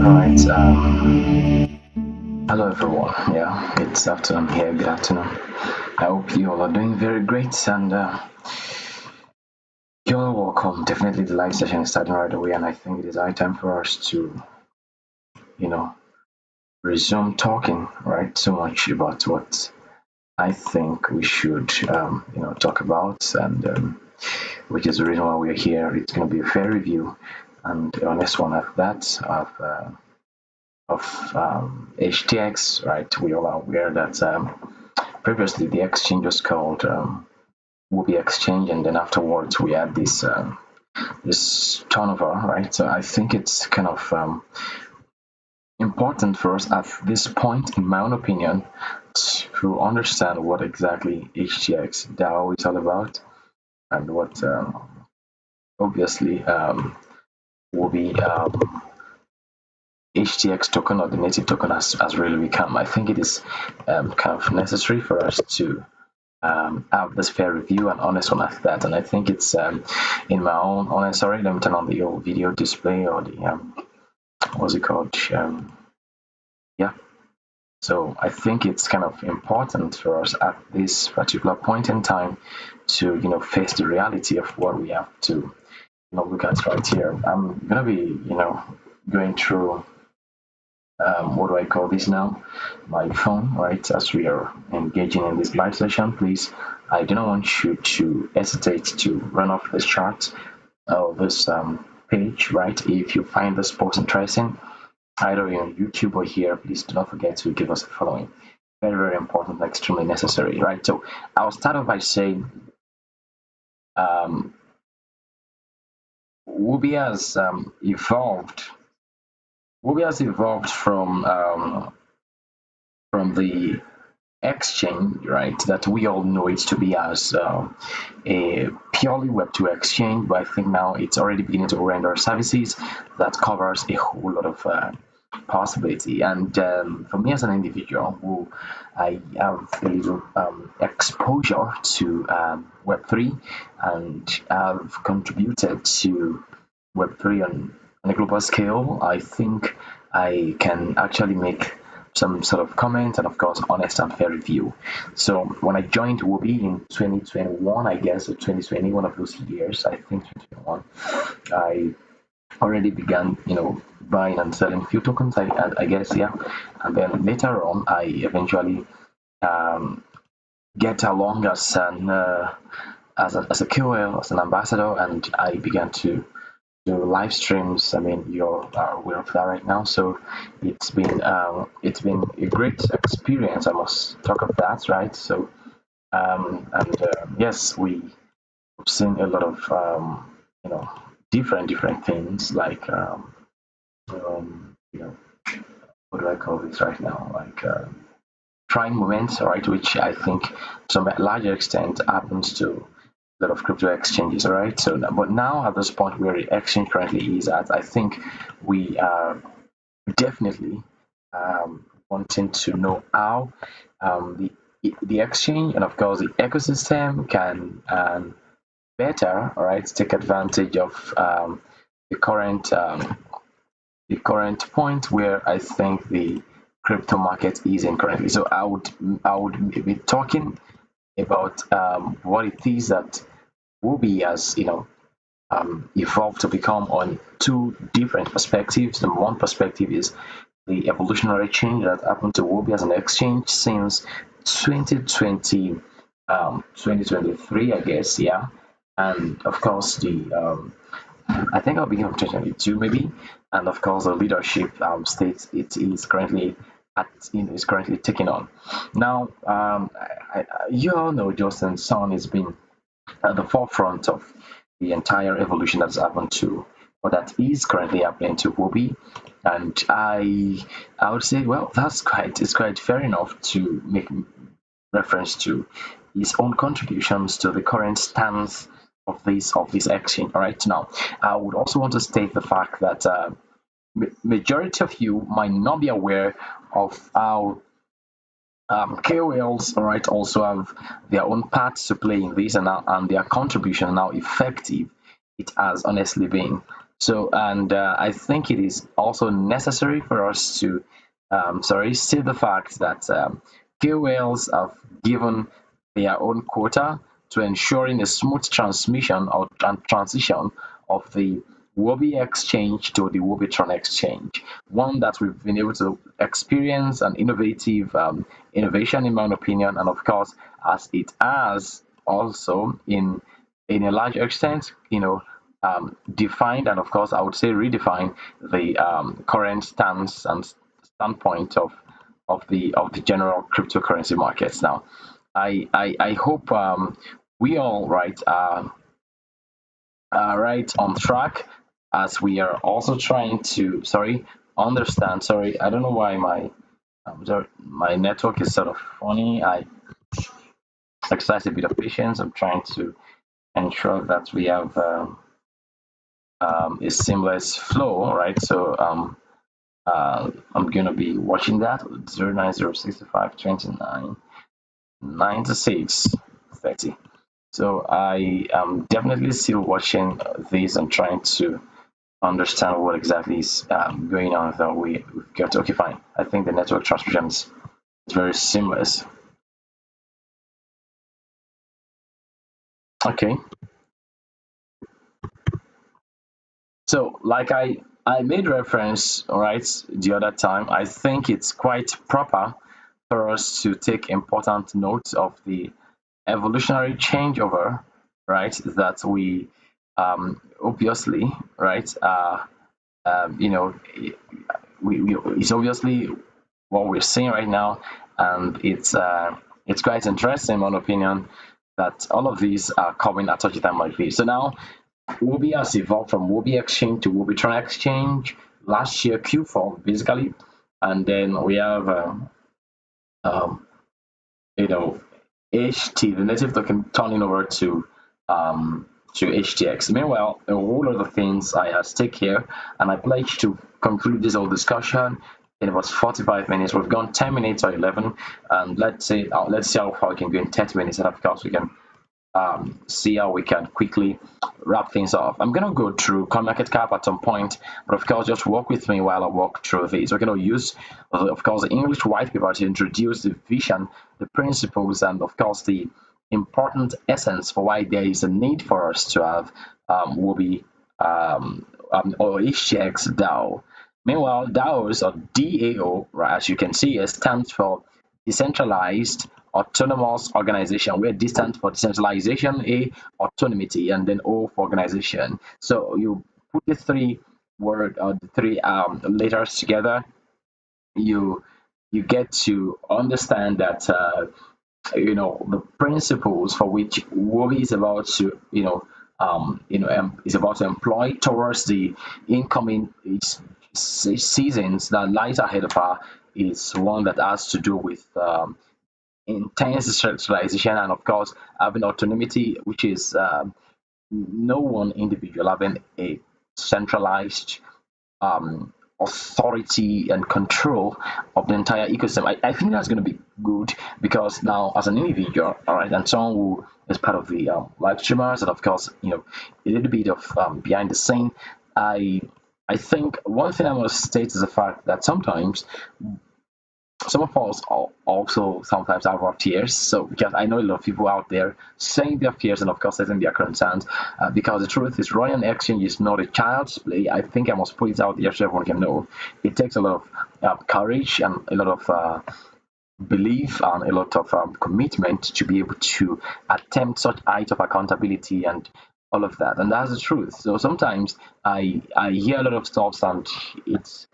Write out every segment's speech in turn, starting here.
Alright, hello everyone. Yeah, it's afternoon here. Good afternoon. I hope you all are doing very great and you're all welcome. Definitely the live session is starting right away, and I think it is high time for us to, you know, resume talking, right? So much about what I think we should, talk about, and which is the reason why we're here. It's going to be a fair review and a honest one at that of HTX, right? We all are aware that previously the exchange was called Huobi Exchange, and then afterwards we had this turnover, right? So I think it's kind of important for us at this point, in my own opinion, to understand what exactly HTX DAO is all about and what obviously will be HTX token or the native token has really become. I think it is kind of necessary for us to have this fair review and honest one at that. And I think it's in my own honest. Sorry, let me turn on the old video display or the what's it called? Yeah. So I think it's kind of important for us at this particular point in time to face the reality of what we have to look at right here. I'm gonna be going through what do I call this now? My phone, right? As we are engaging in this live session, please, I do not want you to hesitate to run off this chart or this page, right? If you find this post interesting, either on YouTube or here, please do not forget to give us a following. Very, very important, extremely necessary, right? So I'll start off by saying Huobi has evolved. Huobi has evolved from the exchange, right, that we all know it to be as a purely Web2 exchange, but I think now it's already beginning to render services that covers a whole lot of possibility. And for me as an individual who I have a little exposure to Web3 and have contributed to Web3 on a global scale, I think I can actually make some sort of comment and, of course, honest and fair review. So when I joined Huobi in 2021, I guess, or 2020, one of those years, I think 2021, I already began, buying and selling few tokens, I guess, yeah. And then later on, I eventually um, get along as as a KOL, as an ambassador, and I began to do live streams. I mean, you're aware of that right now. So it's been a great experience. I must talk of that, right? So and yes, we've seen a lot of you know different things like you know what do I call this right now? Like trying moments, right? Which I think to a larger extent happens to a lot of crypto exchanges, all right? So, but now at this point where the exchange currently is at, I think we are definitely wanting to know how the exchange and of course the ecosystem can better, all right, take advantage of the current the current point where I think the crypto market is in currently. So I would be talking about what it is that will be as evolved to become on two different perspectives. The one perspective is the evolutionary change that happened to Huobi as an exchange since 2020, 2023, I guess, yeah. And of course, the I think I'll begin from 2022 maybe, and of course the leadership states it is currently is currently taking on. Now, you all know Justin Sun has been at the forefront of the entire evolution that's happened to, or that is currently happening to Huobi. And I would say, well, it's quite fair enough to make reference to his own contributions to the current stance of this exchange. All right, now I would also want to state the fact that majority of you might not be aware of how KOLs, all right, also have their own parts to play in this, and their contribution and how effective it has honestly been. So, and I think it is also necessary for us to, see the fact that KOLs have given their own quota to ensuring a smooth transmission or transition of the Huobi Exchange to the Huobitron Exchange, one that we've been able to experience an innovative innovation, in my opinion, and of course, as it has also in a large extent, defined and of course, I would say redefined the current stance and standpoint of the general cryptocurrency markets. Now, I hope we all right on track as we are also trying to understand. Sorry, I don't know why my network is sort of funny. I exercise a bit of patience. I'm trying to ensure that we have a seamless flow, right? So I'm gonna be watching that 09065 29 96 30. So I am definitely still watching this and trying to understand what exactly is going on. That we've got okay, fine. I think the network transmission is very seamless. Okay, so like I made reference, all right, the other time. I think it's quite proper for us to take important note of the evolutionary changeover, right? That we obviously, right, it's obviously what we're seeing right now, and it's quite interesting, in my opinion, that all of these are coming at such a time like this. So now, Huobi has evolved from Huobi Exchange to Huobitron Exchange last year Q4, basically, and then we have um, you know HT, the native token, turning over to HTX. Meanwhile, a whole lot of things I at stake here, and I pledge to conclude this whole discussion. It was 45 minutes. We've gone 10 minutes or 11, and let's see how far we can go in 30 minutes. And of course, we can see how we can quickly wrap things off. I'm going to go through coin market cap at some point, but of course, just walk with me while I walk through this. We're going to use, of course, the English white paper to introduce the vision, the principles, and of course, the important essence for why there is a need for us to have Huobi or HTX DAO. Meanwhile, DAOs or DAO, right, as you can see, it stands for decentralized autonomous organization, where D stands for decentralization, A autonomy, and then O for organization. So you put the three letters together, you get to understand that the principles for which Huobi is about to is about to employ towards the incoming seasons that lies ahead of her is one that has to do with intense decentralization and of course having autonomy, which is no one individual having a centralized authority and control of the entire ecosystem. I think that's going to be good because now as an individual, all right, and someone who is part of the live streamers and of course a little bit of behind the scene, I think one thing I must state is the fact that sometimes some of us also sometimes have our fears. So because I know a lot of people out there saying their fears and of course setting their concerns, because the truth is running an exchange is not a child's play. I think I must put it out there so everyone can know. It takes a lot of courage and a lot of belief and a lot of commitment to be able to attempt such height of accountability and all of that. And that's the truth. So sometimes I hear a lot of stuff and it's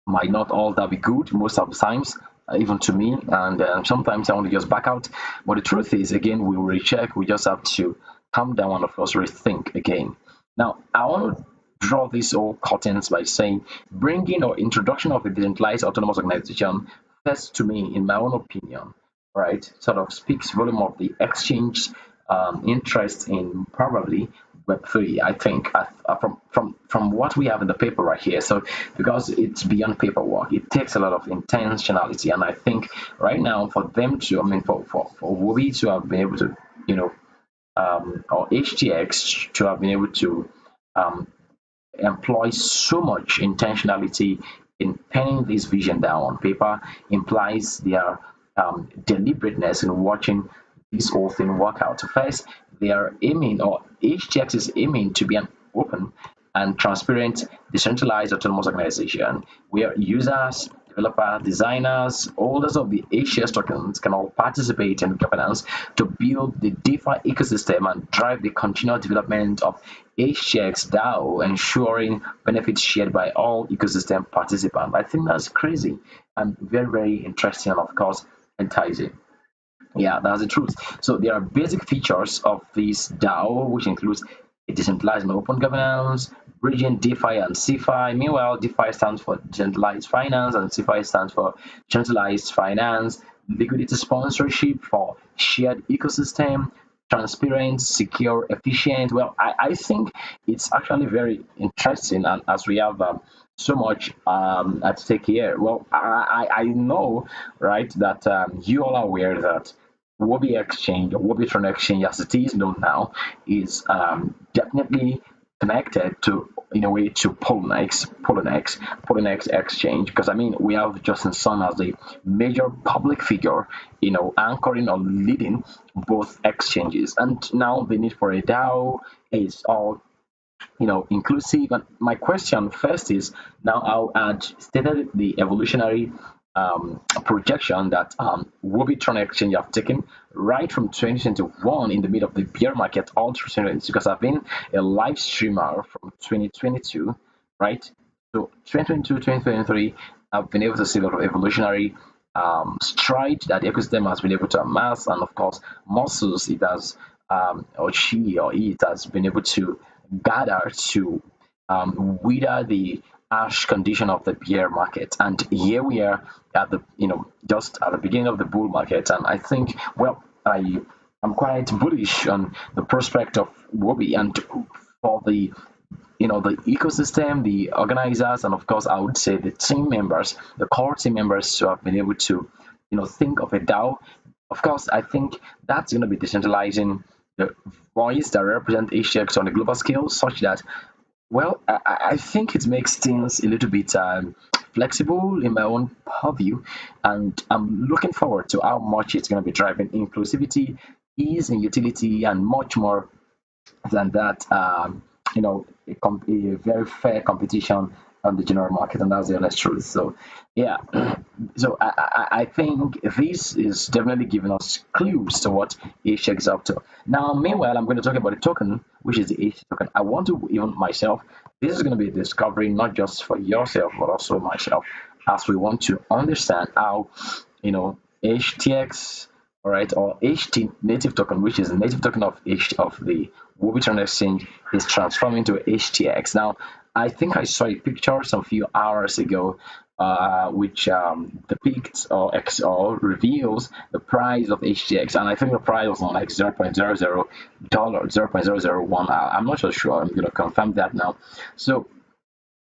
might not all that be good most of the times, even to me, and sometimes I want to just back out. But the truth is, again, we will recheck. We just have to calm down and, of course, rethink again. Now, I want to draw these all curtains by saying bringing or introduction of a decentralized autonomous organization, first to me, in my own opinion, right, sort of speaks volume of the exchange interest in probably Web3. I think from what we have in the paper right here. So because it's beyond paperwork, it takes a lot of intentionality, and I think right now for them to, I mean, for Huobi to have been able to, or HTX to have been able to um, employ so much intentionality in penning this vision down on paper implies their deliberateness in watching this whole thing work out. First, they are aiming, or HTX is aiming to be an open and transparent, decentralized autonomous organization where users, developers, designers, holders of the HTX tokens can all participate in governance to build the DeFi ecosystem and drive the continual development of HTX DAO, ensuring benefits shared by all ecosystem participants. I think that's crazy and very, very interesting and, of course, enticing. Yeah, that's the truth. So there are basic features of this DAO, which includes a decentralized and open governance, bridging DeFi and CeFi. Meanwhile, DeFi stands for decentralized finance and CeFi stands for centralized finance, liquidity sponsorship for shared ecosystem, transparent, secure, efficient. Well, I think it's actually very interesting, and as we have so much at stake here. Well, I know, right, that you all are aware that Huobi Exchange or Huobi Exchange, as it is known now, is definitely connected to, in a way, to Poloniex Exchange, because I mean we have Justin Sun as a major public figure, anchoring or leading both exchanges, and now the need for a DAO is all inclusive. And my question first is, now I'll add stated the evolutionary projection that Huobi Exchange have taken right from 2021 in the middle of the bear market all through 2022, because I've been a live streamer from 2022, right? So 2022, 2023, I've been able to see a lot of evolutionary stride that the ecosystem has been able to amass, and of course, muscles it has, or she or it has been able to gather to wither the harsh condition of the bear market. And here we are at the just at the beginning of the bull market, and I think, well, I'm quite bullish on the prospect of Huobi and for the the ecosystem, the organizers, and of course I would say the team members, the core team members who have been able to think of a DAO. Of course, I think that's going to be decentralizing the voice that represent HTX on a global scale, such that, well, I think it makes things a little bit flexible in my own purview, and I'm looking forward to how much it's going to be driving inclusivity, ease, and utility, and much more than that. A very fair competition on the general market, and that's the honest truth. So, yeah. So I think this is definitely giving us clues to what HTX is up to. Now, meanwhile, I'm going to talk about the token, which is the HTX token. I want to even myself. This is going to be a discovery not just for yourself but also myself, as we want to understand how HTX, all right, or HT native token, which is the native token of the Huobi Exchange, is transforming to HTX. Now, I think I saw a picture some few hours ago, which depicts or reveals the price of HTX, and I think the price was on like $0.00, 0.001. I'm not so sure. I'm gonna confirm that now. So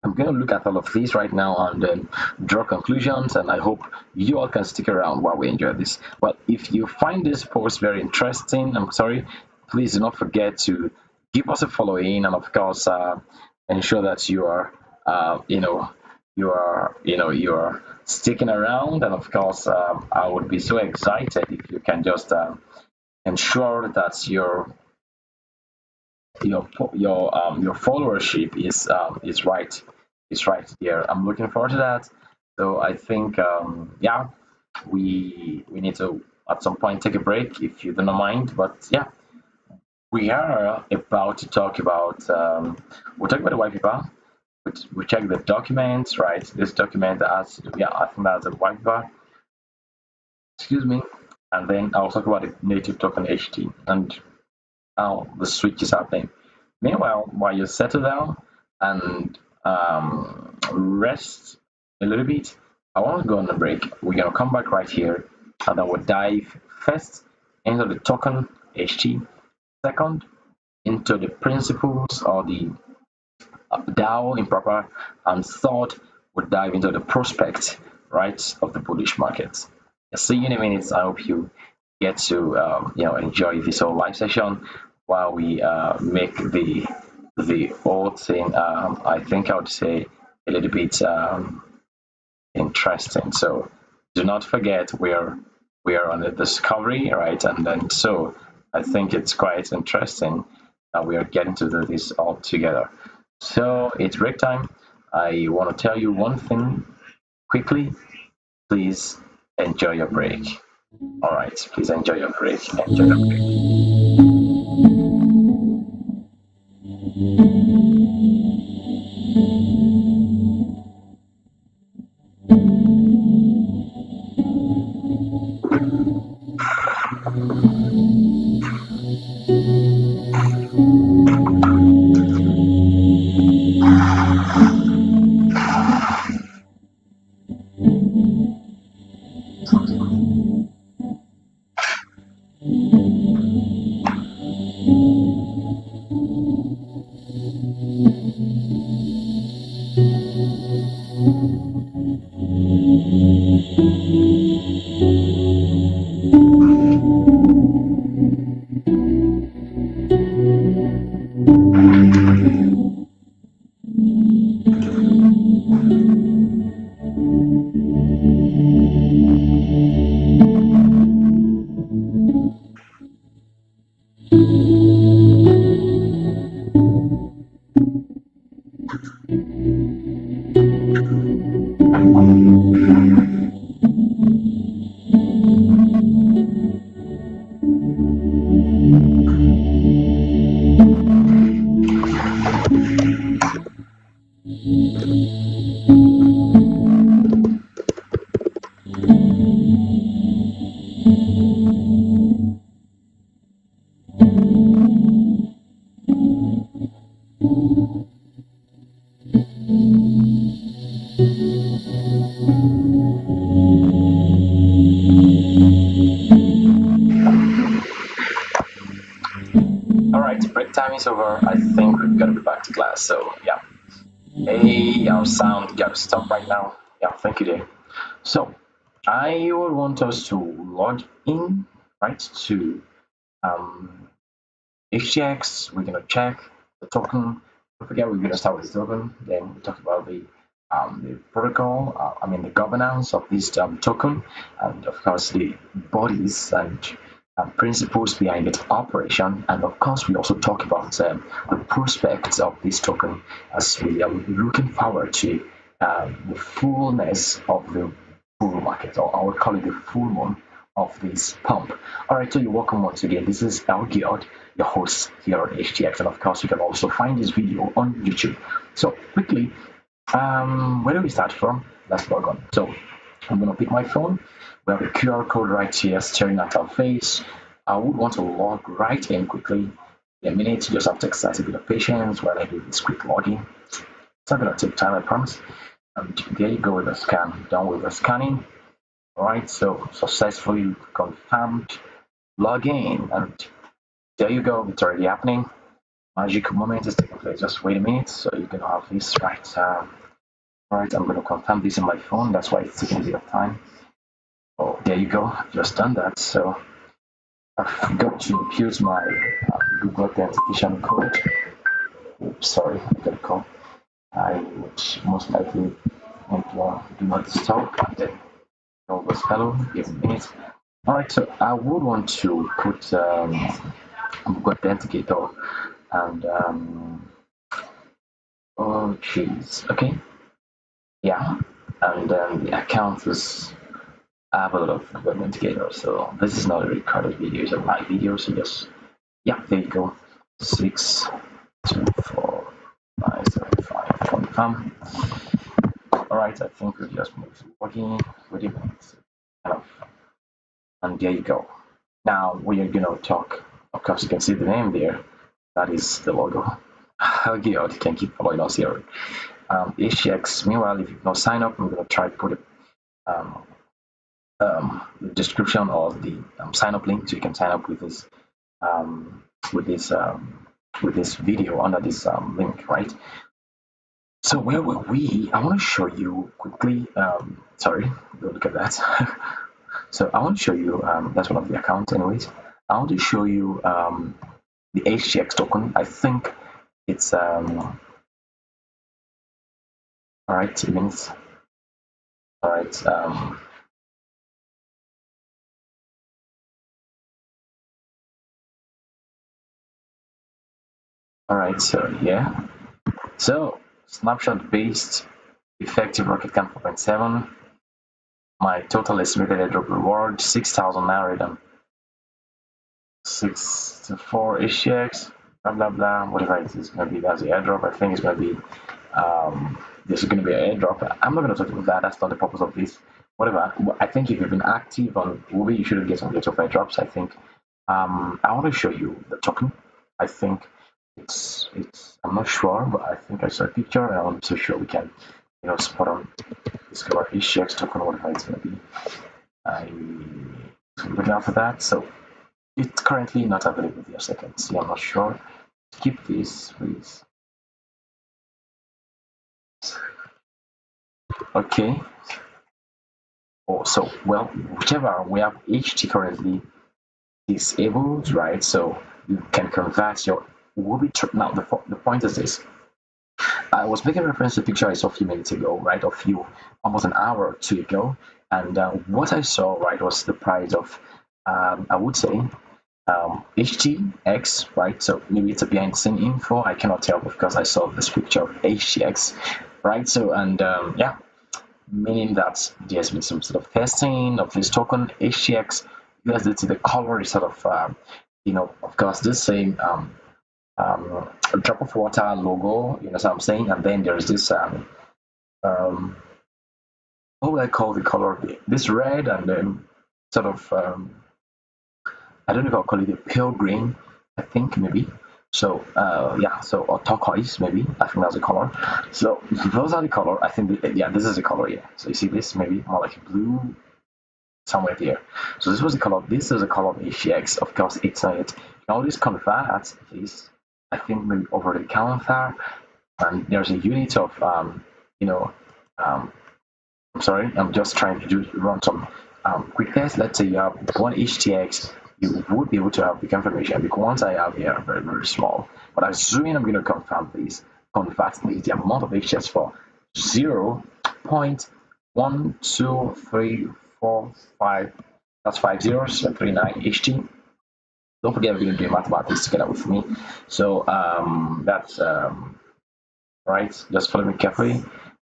I'm going to look at all of these right now and then draw conclusions, and I hope you all can stick around while we enjoy this. Well, if you find this post very interesting, please do not forget to give us a following, and of course, ensure that you are sticking around. And of course, I would be so excited if you can just ensure that your followership is right there. I'm looking forward to that. So I think yeah, we need to at some point take a break if you don't mind. But yeah, we are about to talk about we'll talk about the white paper. We check the documents, right? This document has, yeah, I think that's a white paper. Excuse me. And then I'll talk about the native token HT and how the switch is happening. Meanwhile, while you settle down and rest a little bit, I want to go on a break. We're going to come back right here, and then we'll dive first into the token HT, second into the principles or the DAO in proper, and third we'll dive into the prospect, right, of the bullish market. I'll see you in a minute. I hope you get to enjoy this whole live session while we make the whole thing. I think I would say a little bit interesting. So do not forget we are on the discovery, right? And then so I think it's quite interesting that we are getting to do this all together. So it's break time. I want to tell you one thing quickly. Please enjoy your break. All right, please enjoy your break. Enjoy your break. All right, break time is over. I think we're gonna be back to class. So yeah, hey, our sound gotta stop right now. Yeah, thank you, Jay. So I would want us to log in, right, to um, HTX. We're gonna check the token. Don't forget, we're gonna start with the token. Then we talk about the protocol. I mean the governance of this token, and of course the bodies and principles behind its operation. And of course, we also talk about the prospects of this token as we are looking forward to the fullness of the bull market, or I would call it the full moon of this pump. All right, so you're welcome once again. This is El Giot, your host here on HTX, and of course, you can also find this video on YouTube. So quickly, where do we start from? Let's log on. So I'm gonna pick my phone. We have a QR code right here staring at our face. I would want to log right in quickly. In a minute, you just have to exercise a bit of patience while I do this quick login. It's not gonna take time, I promise. And there you go with the scan. Done with the scanning. All right, so successfully confirmed login, and there you go. It's already happening. Magic moment is taking place. Just wait a minute, so you can have this right. All right, I'm going to confirm this in my phone. That's why it's taking a bit of time. Oh, there you go. I've just done that. So I've got to use my Google authentication code. Oops, sorry, I got a call. I would most likely do not disturb, and then always hello, give a minute. All right, so I would want to put Google authenticator and oh jeez, okay, yeah, and the account is I have a lot of Google authenticator, so this is not a recorded video, it's a live video, so just yeah, there you go, 62497 confirm. All right, I think we'll just move to login. Wait a minute, and there you go. Now we are going to talk. Of course, you can see the name there. That is the logo. Okay, you can keep following us here. HTX. Meanwhile, if you've not signed up, I'm going to try to put the description or the sign up link so you can sign up with this um, with this um, with this video under this link, right? So where were we? I want to show you quickly. Sorry, don't look at that. So I want to show you. That's one of the accounts, anyways. I want to show you the HTX token. I think it's all right. 2 minutes. All right. All right. So yeah. So snapshot based effective rocket camp 4.7. My total estimated airdrop reward 6,064 HTX. Blah blah blah. Whatever it is gonna be, that's the airdrop. I think it's gonna be this is gonna be an airdrop. I'm not gonna talk about that. That's not the purpose of this. Whatever. I think if you've been active on Huobi, you should get some little airdrops. I think. I want to show you the token. I think it's I'm not sure, but I think I saw a picture, and I'm so sure we can spot on discover HTX token, whatever it's gonna be. I'm looking out for that. So it's currently not available here. So I can see. I'm not sure. Skip this, please. Okay. Oh, so well, whichever we have HT currently disabled, right? So you can convert your Huobi. Now the point is this: I was making reference to a picture I saw a few minutes ago, right? Almost an hour or two ago, and what I saw, right, was the price of, I would say, HTX, right? So maybe it's a behind the scene info. I cannot tell because I saw this picture of HTX, right? So and yeah, meaning that there's been some sort of testing of this token HTX USDT. The color is sort of, of course, this same drop of water logo. You know what I'm saying? And then there's this what would I call the color? This red, and then sort of I don't know if I'll call it a pale green. I think maybe. So yeah, so or turquoise maybe. I think that's the color. So those are the color. I think yeah, this is the color. Yeah. So you see this maybe more like blue somewhere there. So this was the color. This is the color of HTX. Of course, it's not yet can always convert this, I think, maybe over the counter, and there's a unit of you know um, I'm sorry, I'm just trying to run some quick tests. Let's say you have one HTX, you would be able to have the confirmation because once I have here very, very small. But assuming I'm going to confirm this, convert this, the amount of HTX for 0.12345, that's 5 zeros, 39 HT. Don't forget we're going to do mathematics together with me. So that's right. Just follow me carefully.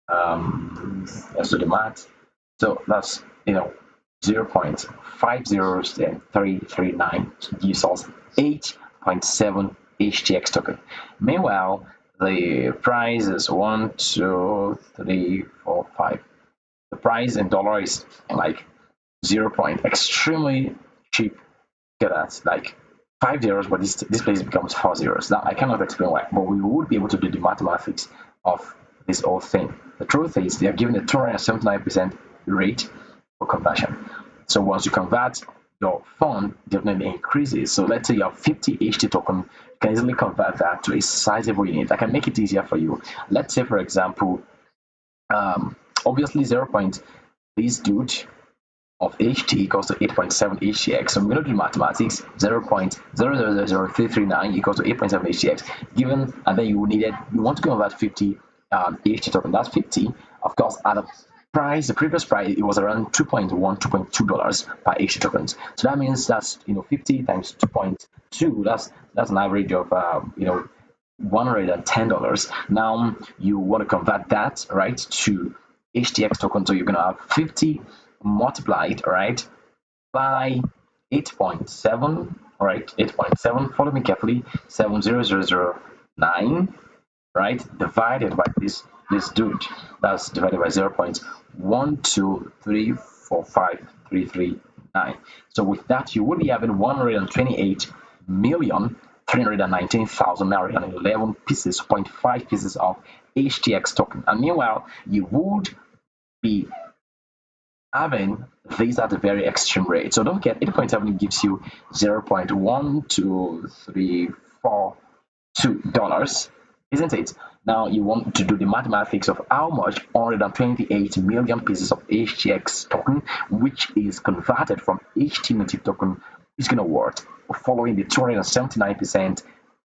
Let's do the math. So that's 0.50339 gives us 8.7 HTX token. Meanwhile, the price is 1, 2, 3, 4, 5. The price in dollar is like 0. Extremely cheap. Look at that, like 5 zeros, but this place becomes 4 zeros. Now I cannot explain why, but we would be able to do the mathematics of this whole thing. The truth is they are given a 279% rate for conversion. So once you convert, your fund definitely increases. So let's say you have 50 HT token, you can easily convert that to a sizable unit. I can make it easier for you. Let's say, for example, obviously 0. This dude of HT equals to 8.7 HTX. So I'm going to do mathematics. 0.000339 equals to 8.7 HTX. Given, and then you want to convert 50 HT token. That's 50. Of course, at the previous price, it was around $2.1, $2.2 per HT tokens. So that means that's 50 times 2.2. That's an average of $110. Now you want to convert that right to HTX token. So you're going to have 50 multiplied right by 8.7, right? 8.7, follow me carefully, 70009, right, divided by this dude. That's divided by 0.1234539. So with that you will be having 128,319,911 pieces, 0.5 pieces of HTX token. And meanwhile you would be having these at a very extreme rate. So don't forget, 8.7 gives you $0.12342, isn't it? Now you want to do the mathematics of how much 128 million pieces of HTX token, which is converted from HT native token, is going to work following the 279%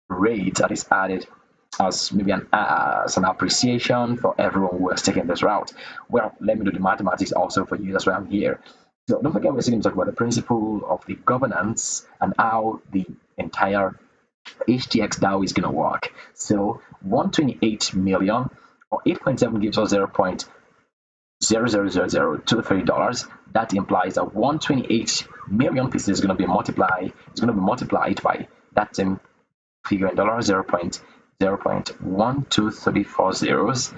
rate that is added as maybe as an appreciation for everyone who has taken this route. Well, let me do the mathematics also for you. That's why I'm here. So don't forget, we're going to talk about the principle of the governance and how the entire HTX DAO is going to work. So 128 million or 8.7 gives us $0.00023. That implies that 128 million pieces is going to be multiplied. It's going to be multiplied by that same figure in dollars, 0.01234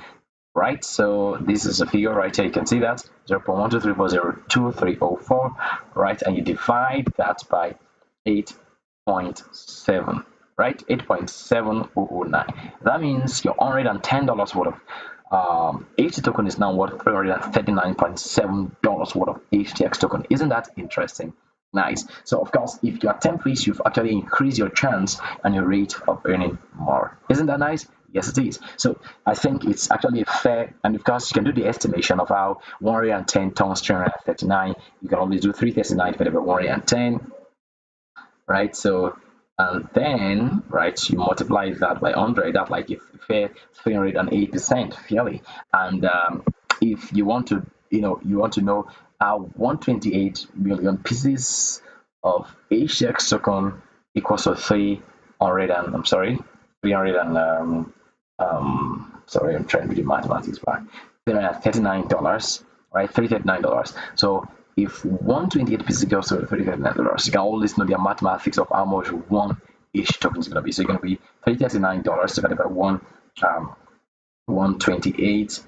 right? So this is a figure right here. You can see that 0.123402304, right? And you divide that by 8.7, right? 8.7009. That means your $110 worth of HT token is now worth $339.7 worth of HTX token. Isn't that interesting? Nice. So of course, if you attempt this, you've actually increased your chance and your rate of earning more. Isn't that nice? Yes, it is. So I think it's actually fair, and of course, you can do the estimation of how 110 times 339. You can always do 339 divided by 110, right? So and then right, you multiply that by 100. That's like if fair 308% fairly. And if you want to, you want to know how 128 million pieces of HTX token equals to 300 and I'm sorry, 300 and sorry, I'm trying to do mathematics back. $39, right? $339. So if 128 pieces goes to $339, you can always know the mathematics of how much one each token is going to be. So it's going to be $339 divided by 128,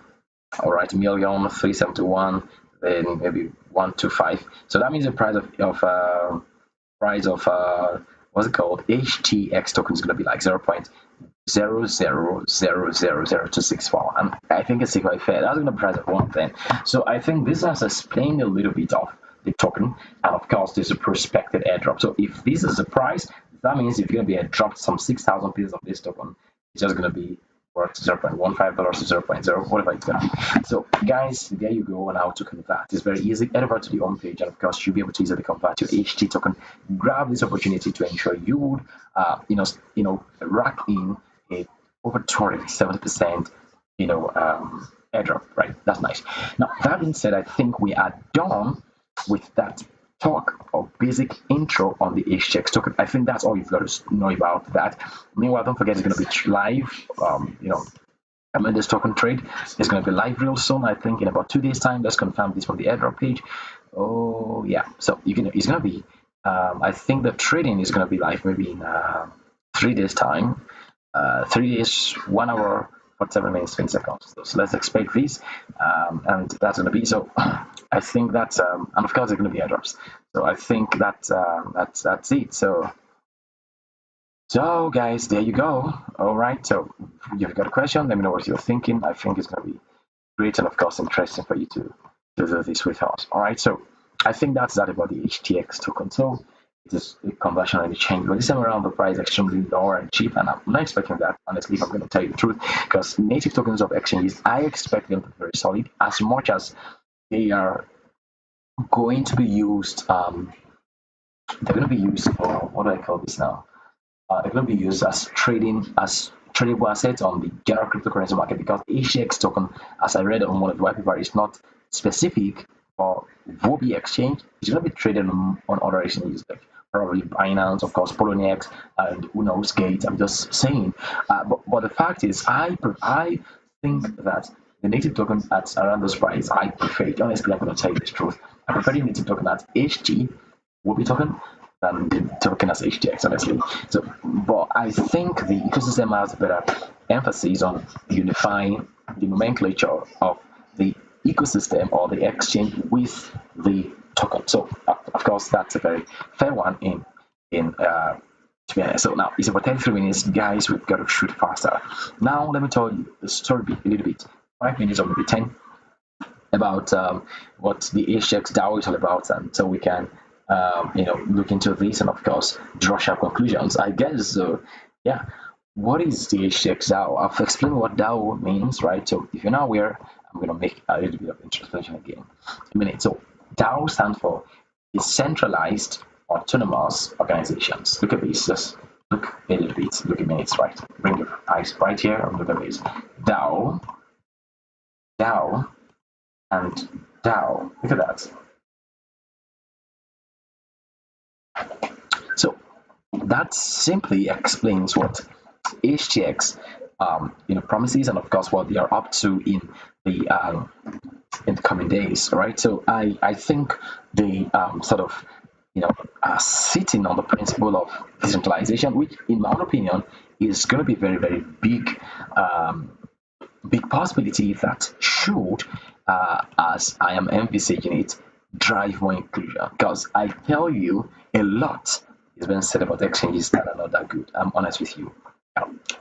all right, million 371, then maybe 125. So that means the price of what's it called, HTX token is going to be like 0.0000264, and I think it's quite fair. That's going to be the price of one thing. So I think this has explained a little bit of the token, and of course there's a prospective airdrop. So if this is the price, That means if you're going to be dropped some 6,000 pieces of this token, it's just going to be worth $0.15 to 0.0, whatever it's going to be. So, guys, there you go on how to convert. It's very easy. Head over to the home page, and of course, you'll be able to easily convert your HT token. Grab this opportunity to ensure you would, rack in a over 270%, airdrop. Right? That's nice. Now, that being said, I think we are done with that talk or basic intro on the HTX token. I think that's all you've got to know about that. Meanwhile, don't forget it's going to be live. This token trade is going to be live real soon. I think in about 2 days' time. Let's confirm this from the airdrop page. Oh yeah, so it's going to be. I think the trading is going to be live maybe in 3 days' time. 3 days, 1 hour, 47 minutes, 20 seconds. So let's expect this, and that's going to be so. I think that's and of course, it's going to be airdrops. So I think that's it. So guys, there you go. All right. So if you've got a question, let me know what you're thinking. I think it's going to be great and of course interesting for you to do this with us. All right. So I think that's that about the HTX token. So it is a conversion and a change, but this time around the price is extremely lower and cheap, and I'm not expecting that, honestly, if I'm going to tell you the truth, because native tokens of exchanges, I expect them to be very solid, as much as they are going to be used. They're going to be used for, what do I call this now? They're going to be used as tradable assets on the general cryptocurrency market, because HTX token, as I read on one of the white paper, is not specific for Huobi Exchange. It's going to be traded on other exchanges like probably Binance, of course, Poloniex, and who knows, Gate. I'm just saying. But the fact is, I think that the native token at around those price, I prefer it. Honestly, I'm going to tell you the truth. I prefer the native token at HT, Huobi token, than the token as HTX, honestly. So, but I think the ecosystem has a better emphasis on unifying the nomenclature of the ecosystem or the exchange with the token. So, of course, that's a very fair one to be honest. So now it's about 33 minutes, guys. We've got to shoot faster. Now let me tell you the story a little bit. 5 minutes or maybe 10 about what the HTX DAO is all about, and so we can look into this and of course draw sharp conclusions. I guess yeah. What is the HTX DAO? I've explained what DAO means, right? So if you're not aware, I'm going to make a little bit of introduction again. A minute. So DAO stands for decentralized autonomous organizations. Look at this. Just look a little bit. Look at minutes, right? Bring your eyes right here and look at this. DAO, DAO, and DAO. Look at that. So that simply explains what HTX promises, and of course what they are up to in the coming days, right? So I think they sort of are sitting on the principle of decentralization, which in my own opinion is going to be very, very big possibility that should, as I am envisaging it, drive more inclusion. Because I tell you, a lot is being said about exchanges that are not that good. I'm honest with you.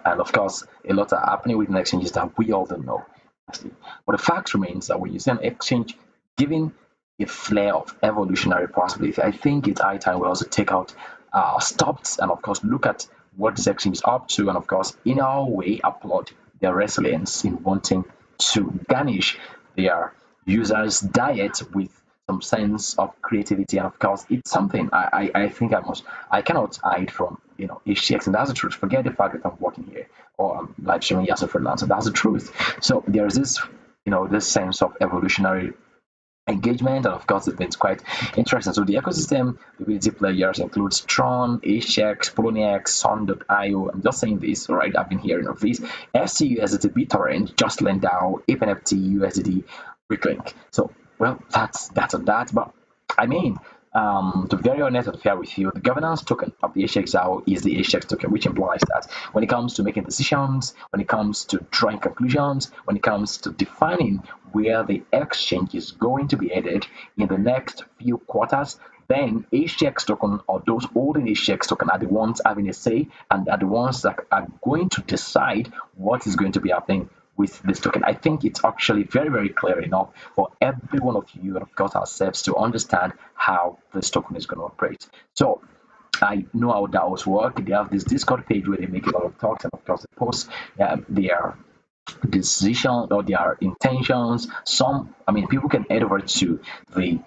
And of course, a lot are happening with exchanges that we all don't know. But the fact remains that when you see an exchange giving a flair of evolutionary possibility, I think it's high time we also take out stops and of course look at what this exchange is up to, and of course in our way applaud their resilience in wanting to garnish their users' diet with some sense of creativity. And of course it's something I think I cannot hide from HTX, and that's the truth. Forget the fact that I'm working here or I'm live streaming as a freelancer. That's the truth. So there's this this sense of evolutionary engagement, and of course it's been quite interesting. So the ecosystem liquidity players includes Tron, HTX, Poloniex, Sun.io. I'm just saying this, right? I've been hearing of these. STUSD, BitTorrent, JustLend DAO, ApeNFT, USD, Bricklink. So well, that's on that. But I mean, to be very honest and fair with you, the governance token of the HTX DAO is the HTX token, which implies that when it comes to making decisions, when it comes to drawing conclusions, when it comes to defining where the exchange is going to be headed in the next few quarters, then HTX token or those holding HTX token are the ones having a say and are the ones that are going to decide what is going to be happening with this token. I think it's actually very, very clear enough for every one of you and of course ourselves to understand how this token is going to operate. So I know how DAOs work. They have this Discord page where they make a lot of talks, and of course, they post their decision or their intentions. People can head over to the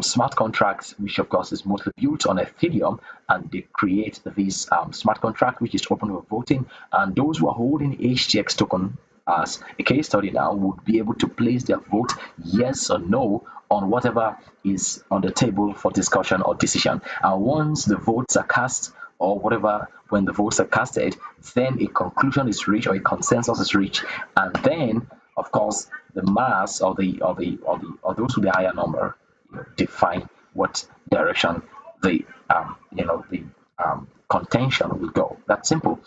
smart contracts, which of course is mostly built on Ethereum, and they create this smart contract, which is open for voting. And those who are holding HTX token as a case study now would be able to place their vote yes or no on whatever is on the table for discussion or decision. And once the votes are cast, or whatever, when the votes are casted, then a conclusion is reached or a consensus is reached, and then of course the mass or those with the higher number define what direction the contention will go. That's simple.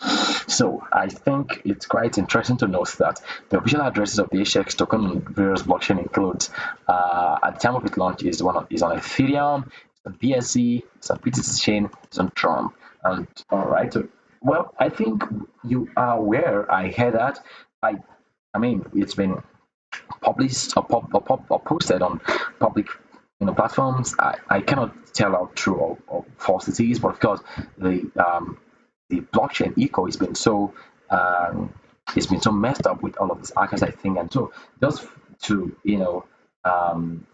So I think it's quite interesting to note that the official addresses of the HTX token on various blockchain includes at the time of its launch is on Ethereum, it's on BSC, it's on PTC chain, it's on Tron. And all right, so, well, I think you are aware. I heard that. It's been published or posted on public platforms. I cannot tell how true or false it is, but of course the blockchain eco has been so it's been so messed up with all of these hackers, I think. And so just to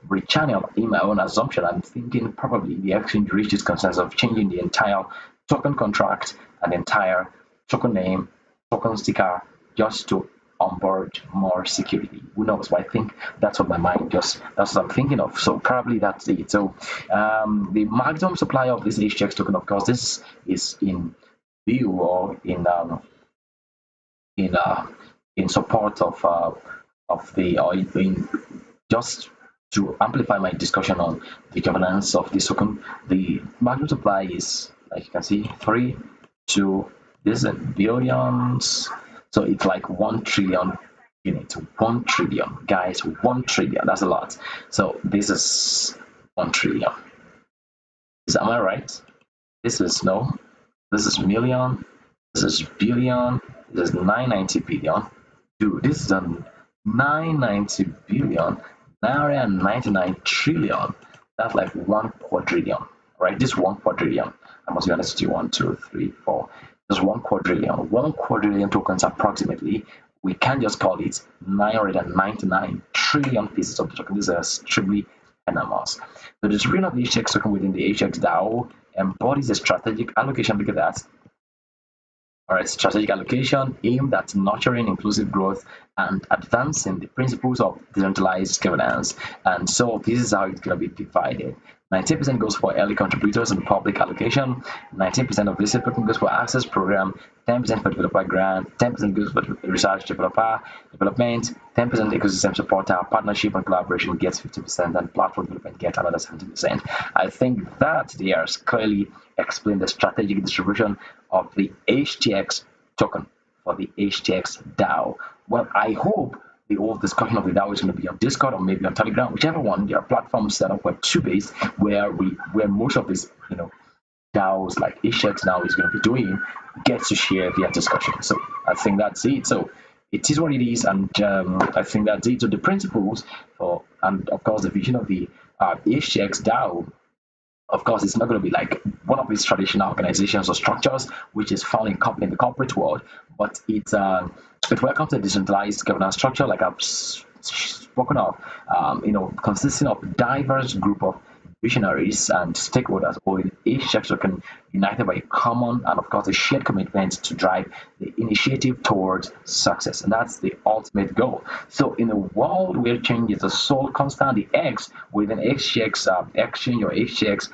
rechannel in my own assumption, I'm thinking probably the exchange reached this consensus of changing the entire token contract and the entire token name, token sticker, just to onboard more security. Who knows? But I think that's what my mind that's what I'm thinking of. So probably that's it. So the maximum supply of this HTX token, of course, this is in view or in support of the or in just to amplify my discussion on the governance of this token. The maximum supply is, like you can see, 3 to this is billions. So it's like 1 trillion units. 1 trillion, guys. 1 trillion. That's a lot. So this is 1 trillion. Am I right? This is no. This is million. This is billion. This is 990 billion. Dude, this is a 990 billion. 999 trillion. That's like 1 quadrillion, right? This 1 quadrillion. I must be honest with you. 1, 2, 3, 4. There's 1 quadrillion. 1 quadrillion tokens approximately. We can just call it 999 trillion pieces of the token. This is extremely enormous. The distribution of the HTX token within the HTX DAO embodies a strategic allocation. Look at that. All right, strategic allocation aimed at nurturing inclusive growth and advancing the principles of decentralized governance. And so this is how it's going to be divided. 19% goes for early contributors and public allocation. 19% of this token goes for access program. 10% for developer grant. 10% goes for research developer development. 10% ecosystem supporter. Partnership and collaboration gets 50%, and platform development gets another 70%. I think that they are clearly explain the strategic distribution of the HTX token for the HTX DAO. Well, I hope the whole discussion of the DAO is going to be on Discord or maybe on Telegram, whichever one. There are platforms set up Web2 based where most of these DAOs like HTX now is going to be doing gets to share their discussion. So I think that's it. So it is what it is, and I think that's it. So the principles and of course the vision of the HTX DAO. Of course, it's not going to be like one of these traditional organizations or structures which is found in the corporate world, but it welcomes a decentralized governance structure, like I've spoken of, consisting of diverse group of visionaries and stakeholders, or each sector can united by a common and of course a shared commitment to drive the initiative towards success, and that's the ultimate goal. So in a world where change is the sole constant, the X within HTX exchange or HTX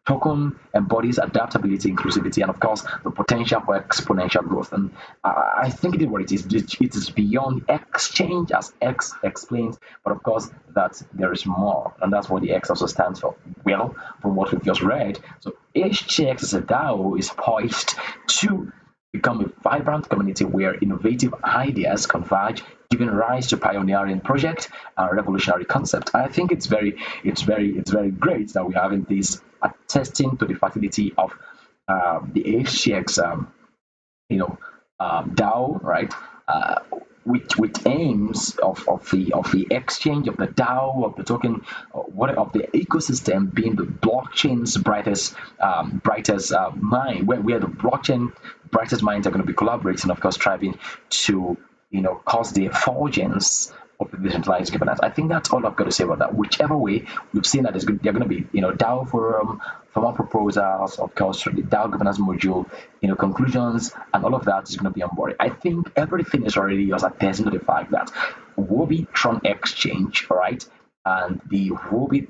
token embodies adaptability, inclusivity, and of course the potential for exponential growth. And I think it is what it is. It is beyond exchange, as X explains, but of course that there is more, and that's what the X also stands for. Well, from what we've just read, so HTX as a DAO is poised to become a vibrant community where innovative ideas converge, giving rise to pioneering project and revolutionary concept. I think it's very great that we're having this attesting to the facility of the HTX DAO, right? with aims of the exchange, of the DAO, of the token, what of the ecosystem being the blockchain's brightest mind, where the blockchain brightest minds are going to be collaborating, of course, striving to cause the effulgence of the decentralized governance. I think that's all I've got to say about that. Whichever way, we've seen that they're going to be DAO forum, formal proposals, of course, the DAO governance module, conclusions, and all of that is going to be on board. I think everything is already just attesting to the fact that Huobi Exchange, all right, and the Huobi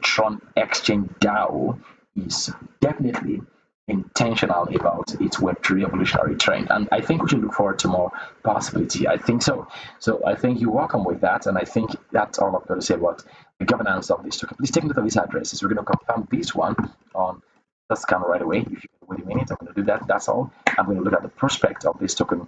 Exchange DAO is definitely intentional about its Web3 evolutionary trend. And I think we should look forward to more possibility. I think so. So I think you're welcome with that. And I think that's all I've got to say about the governance of this token. Please take note of these addresses. We're going to confirm this one on the scan right away. If you can wait a minute, I'm going to do that. That's all. I'm going to look at the prospect of this token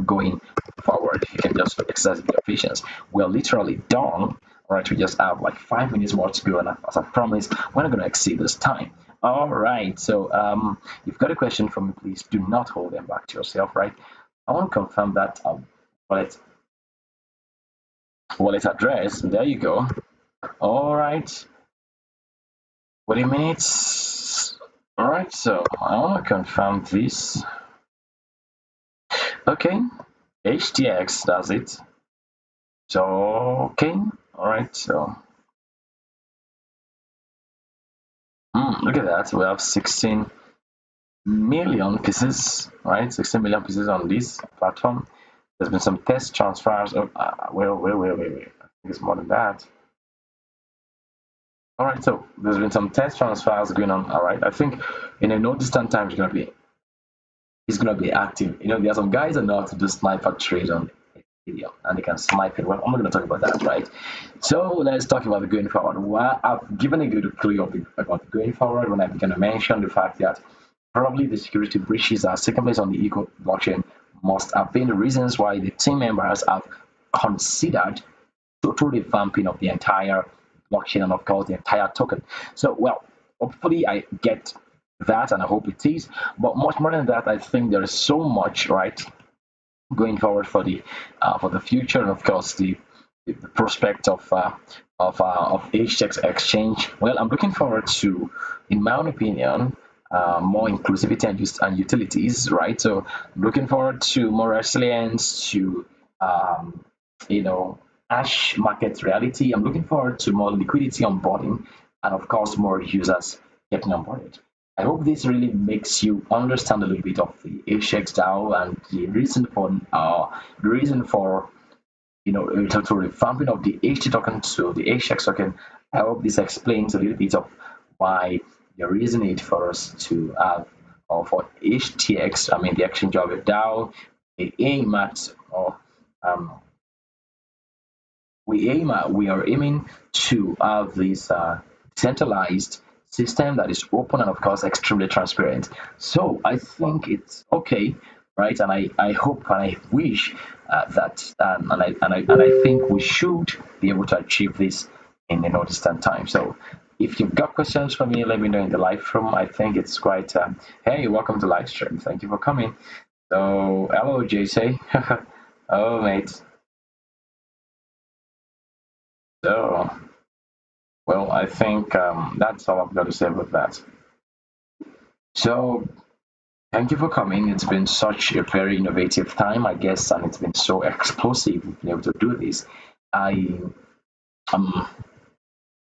going forward. You can just exercise your patience. We're literally done. All right, we just have like 5 minutes more to go, and as I promised, we're not going to exceed this time. All right, so you've got a question for me, please do not hold them back to yourself, right? I want to confirm that wallet address. There you go. All right, wait a minute. All right, so I want to confirm this. Okay, HTX does it. So okay, all right, so look at that. We have 16 million pieces, right? 16 million pieces on this platform. There's been some test transfers. Wait. I think it's more than that. All right, so there's been some test transfers going on. All right, I think in a no distant time it's gonna be active. There are some guys that know how to do sniper trade on video and they can snipe it. Well, I'm not going to talk about that, right? So let's talk about the going forward. Well, I've given a good clue about the going forward when I began to mention the fact that probably the security breaches that are taking place on the Eco blockchain must have been the reasons why the team members have considered total revamping of the entire blockchain and of course the entire token. So well, hopefully I get that and I hope it is. But much more than that, I think there is so much, right, going forward for the future, and of course the prospect of HTX Exchange. Well, I'm looking forward to, in my own opinion, more inclusivity and utilities, right? So I'm looking forward to more resilience, to hash market reality. I'm looking forward to more liquidity onboarding, and of course more users getting onboarded. I hope this really makes you understand a little bit of the HTX DAO and the reason for total revamping of the HT token to the HTX token. I hope this explains a little bit of why there is a need for us to have, or for HTX, I mean the exchange of a DAO, we aim at, or we are aiming to have this centralized system that is open and of course extremely transparent. So I think it's okay, right? And I hope and I wish that and I think we should be able to achieve this in a no distant time. So if you've got questions for me, let me know in the live room. I think it's quite hey, welcome to live stream. Thank you for coming. So hello JC. Oh mate. So well, I think that's all I've got to say about that. So thank you for coming. It's been such a very innovative time, I guess, and it's been so explosive we've been able to do this. I am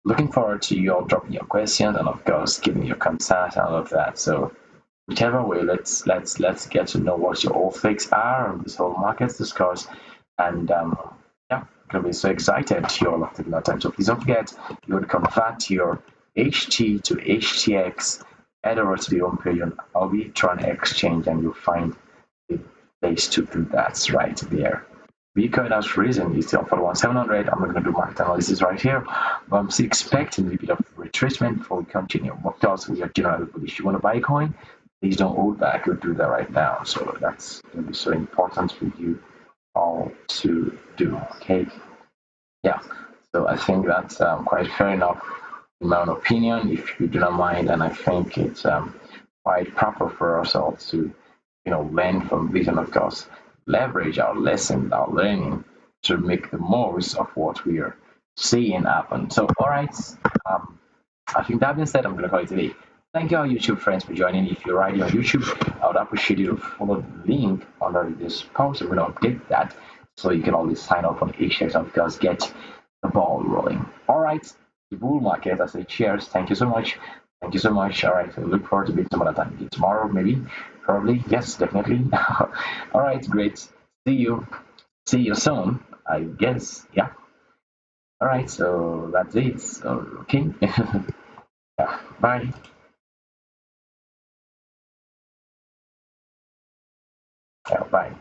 looking forward to you all dropping your questions and of course giving your concerns and all of that. So whichever way, let's get to know what your all takes are on this whole market discourse. And yeah, gonna be so excited you all have taken that time. So please don't forget, you would convert your HT to HTX, head over to the home page on Huobi Exchange and you'll find a place to do that right there. Bitcoin has risen, it's still for 1700. I'm not going to do market analysis right here, but I'm still expecting a little bit of retracement before we continue. Because we are generally bullish. You want to buy coin? Please don't hold back. You'll do that right now. So that's going to be so important for you all to do. Okay. Yeah. So I think that's quite fair enough in my own opinion, if you do not mind, and I think it's quite proper for us all to learn from this and of course leverage our lesson, our learning to make the most of what we are seeing happen. So, all right, um, I think that being said, I'm going to call it today. Thank you, our YouTube friends, for joining. If you're already on YouTube, I would appreciate you to follow the link under this post. I'm going to update that so you can always sign up on HTX and because get the ball rolling. All right, the bull market. I say cheers. Thank you so much. Thank you so much. All right, I look forward to being some other time. Maybe tomorrow, maybe, probably. Yes, definitely. All right, great. See you. See you soon. I guess. Yeah. All right. So that's it. So, okay. Yeah. Bye. Yeah. Bye.